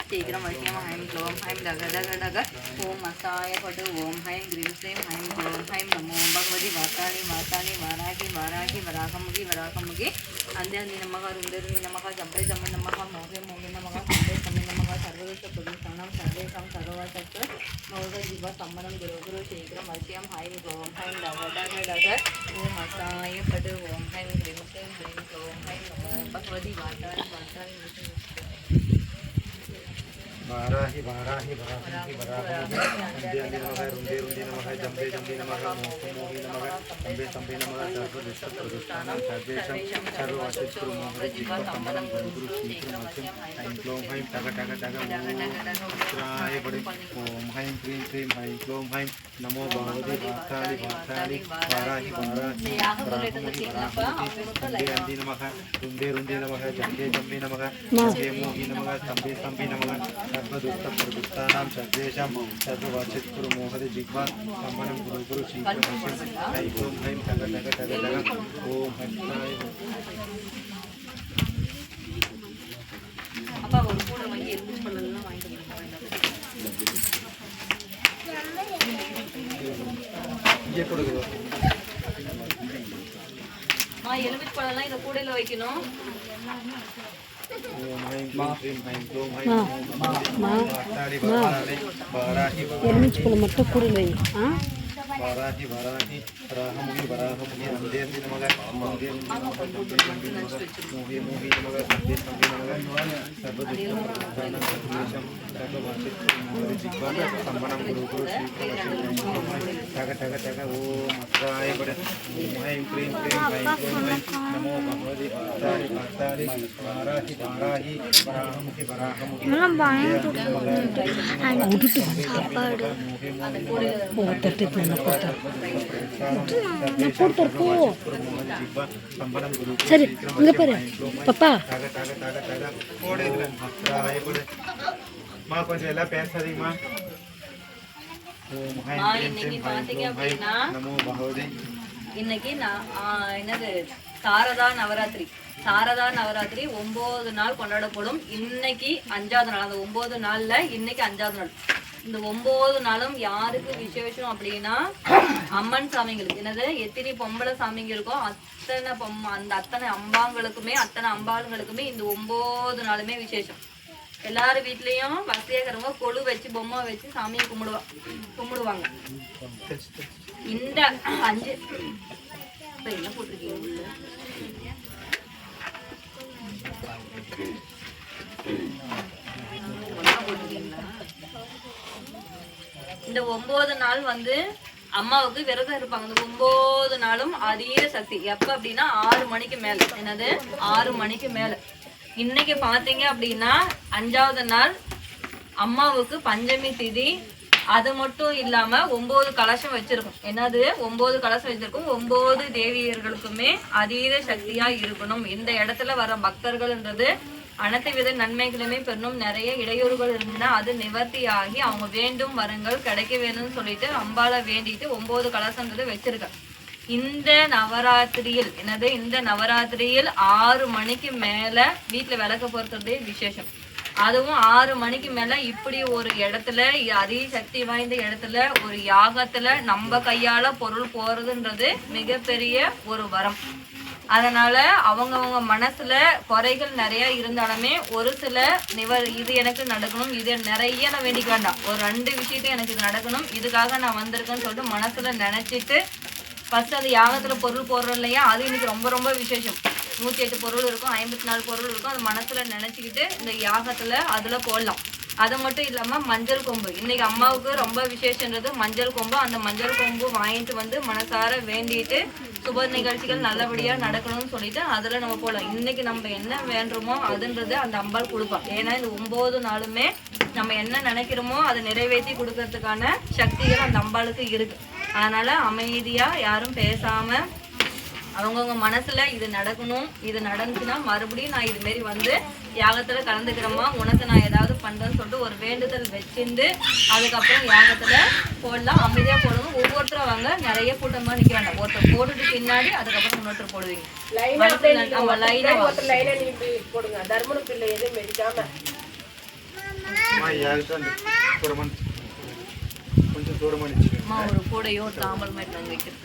शीघ्रं वश्यं ऐं क्लों ऐं डग डग डग ओम असाय पट ओम ऐं ग्रीं श्रीं ऐं क्लों ऐं नमो भगवती वाताणि वाताणि वाराहि वाराहि वराहमुखि वराहमुखि अन्यानि नमः रुद्रनि नमः जम्बे जम्बे नमः मोहे मोहे नमः सम्बे सम्बे नमः सर्वदोष प्रदूषणं सर्वेषां सर्वशस्त्र मोह जीव सम्मनं गुरु गुरु शीघ्रं वश्यं ऐं क्लों ऐं डग डग डग ओम असाय पट ओम ऐं ग्रीं श्रीं ऐं क्लों ऐं नमो भगवती वाताणि वाताणि वाराहि वाराहि वराहि वराहि अन्यानि नमः रुंदे रुंदे नमः जम्बे जम्बे नमः मोहे मोहे नमः सम्बे सम्बे नमः सर्वदुष्ट प्रदुष्टानां सर्वेषां सर्वशत्रु मोह जीव सम्मनं गुरु गुरु शीघ्रं वश्यं ऐं क्लों ऐं टग टग टग ओम बड़े ओम ऐं क्रीं क्रीं ऐं क्लों ऐं नमो भगवती वाताणि वाताणि वाराहि वाराहि वराहि अन्यानि नमः रुंदे रुंदे नमः जम्बे जम्बे नमः मोहे मोहे नमः सम्बे सम्बे नमः सर्वदुष्ट प्रदुष्टानां सर्वेषां सर्ववाचित्पुर मोहदे जिह्वा सम्मनं गुरु गुरु शीघ्रं वश्यं ऐं क्लों ऐं टग टग टग टग ओम हस्ताय அப்பா ஒரு கூட வாங்கி எலுமிச்சை பழம்லாம் வாங்கிட்டு ये கொடுங்க மா எலுமிச்சை பழம்லாம் இந்த கூடையில வைக்கணும் எலுமிச்சை பழம் மட்டும் கூடையில் வை वाराहि वाराहि वराहमुखि वराहमुखि अन्येति नमः मोहे मोहे नमः सन्धे सन्धे नमः सर्वदुष्टप्रदुष्टानां सर्वेषां सर्ववाचित्पुर जिह्वा सम्मनं गुरु गुरु शीघ्रं टग टग टग ओम अत्राय बड़ ऐं क्रीं क्रीं ऐं क्लों ऐं नमो भगवते वाताणि वाताणि वाराहि वाराहि वराहमुखि वराहमुखि சரி இங்க பாரு பாப்பா மா கொஞ்சம் எல்லாம் பேசாதீங்கம்மா இன்னைக்கு பாத்தீங்க அப்படின்னா நமோ பகவதி இன்னைக்கு என்னது சாரதா நவராத்திரி 9 நாள் கொண்டாடப்படும். இன்னைக்கு 5வது நாள். அந்த 9 நாள்ல இன்னைக்கு 5வது நாள். இந்த 9 நாளும் யாருக்கு விசேஷம் அப்படின்னா அம்மன் சாமிங்களுக்கு. என்னது எத்தனை பொம்பளை சாமிங்க இருக்கோ அத்தனை அம்பாளுங்களுக்குமே இந்த 9 நாளுமே விசேஷம். எல்லாரும் வீட்லயும் வசதியா இருக்கிறவங்க கொழு வச்சு பொம்மை வச்சு சாமியை கும்பிடுவாங்க. இந்த 5 என்ன போட்டிருக்கீங்க உள்ள? இந்த 9 நாள் வந்து அம்மாவுக்கு விரதம் இருப்பாங்க. இந்த 9 நாளும் அதீத சக்தி. எப்ப அப்படின்னா 6 மணிக்கு மேல. என்னது 6 மணிக்கு மேல. இன்னைக்கு பாத்தீங்க அப்படின்னா 5வது நாள் அம்மாவுக்கு பஞ்சமி திதி. அது மட்டும் இல்லாம 9 கலசம் வச்சிருக்கும். என்னது 9 கலசம் வச்சிருக்கும். 9 தேவியர்களுக்குமே அதீத சக்தியா இருக்கணும். இந்த இடத்துல வர பக்தர்கள்ன்றது அனைத்து வித நன்மைகளுமே பெறணும். நிறைய இடையூறுகள் இருந்துன்னா அது நிவர்த்தி ஆகி அவங்க வேண்டும் வரங்கள் கிடைக்க வேணும்னு சொல்லிட்டு அம்பாளை வேண்டிட்டு 9 கலசன்றது வச்சிருக்க. இந்த நவராத்திரியில் இந்த நவராத்திரியில் 6 மணிக்கு மேல வீட்டுல விளக்க பொறுத்ததே விசேஷம். அதுவும் 6 மணிக்கு மேல இப்படி ஒரு இடத்துல அதி சக்தி வாய்ந்த இடத்துல ஒரு யாகத்துல நம்ம கையால பொருள் போறதுன்றது மிகப்பெரிய ஒரு வரம். அதனால அவங்கவுங்க மனசுல குறைகள் நிறைய இருந்தாலுமே ஒரு சில இது எனக்கு நடக்கணும், இது நிறைய நான் வேண்டிக்க வேண்டாம். ஒரு 2 விஷயத்தையும் எனக்கு இது நடக்கணும், இதுக்காக நான் வந்திருக்கேன்னு சொல்லிட்டு மனசுல நினைச்சிட்டு ஃபர்ஸ்ட் அது யாகத்துல பொருள் போடுறோம் இல்லையா, அது இன்னைக்கு ரொம்ப ரொம்ப விசேஷம். 108 பொருள் இருக்கும், 54 பொருள் இருக்கும். அது மனசுல நினைச்சுக்கிட்டு இந்த யாகத்துல அதுல போடலாம். அது மட்டும் இல்லாம மஞ்சள் கொம்பு இன்னைக்கு அம்மாவுக்கு ரொம்ப விசேஷன்றது மஞ்சள் கொம்பு. அந்த மஞ்சள் கொம்பு வாங்கிட்டு வந்து மனசார வேண்டிட்டு சுப நிகழ்ச்சிகள் நல்லபடியா நடக்கணும்னு சொல்லிட்டு அதுல நம்ம போடலாம். இன்னைக்கு நம்ம என்ன வேண்டுமோ அதுன்றது அந்த அம்பாள் கொடுப்பான். ஏன்னா இந்த 9 நாளுமே நம்ம என்ன நினைக்கிறோமோ அதை நிறைவேற்றி கொடுக்கறதுக்கான சக்திகள் அந்த அம்பாளுக்கு இருக்கு. அதனால அமைதியா யாரும் பேசாம அவங்கவுங்க மனசுல இது நடக்கணும், இது நடந்துச்சுன்னா மறுபடியும் நான் இது மாரி வந்து யாகத்துல கலந்துக்கிறோமா, உனக்கு நான் ஏதாவது பண்றேன்னு சொல்லிட்டு ஒரு வேண்டுதல் வச்சிருந்து அதுக்கப்புறம் யாகத்துல போடலாம். அமைதியா போடணும். ஒவ்வொருத்தரும் வாங்க, நிறைய கூட்டமா நிக்க வேண்டாம். ஒருத்தர் போட்டுட்டு பின்னாடி அதுக்கப்புறம் இன்னொருத்தர் போடுவீங்க. நம்ம லைனா போடுங்க. தர்மனுக்கு இல்லை எதுவும் மெடிக்காம அம்மா யாருக்கும் தூரமான கொஞ்சம் தூரமாக நினச்சிக்கோங்க. அம்மா ஒரு கூடையோ ஒரு தாம்பல் மாதிரி நாங்கள் வைக்கிறது.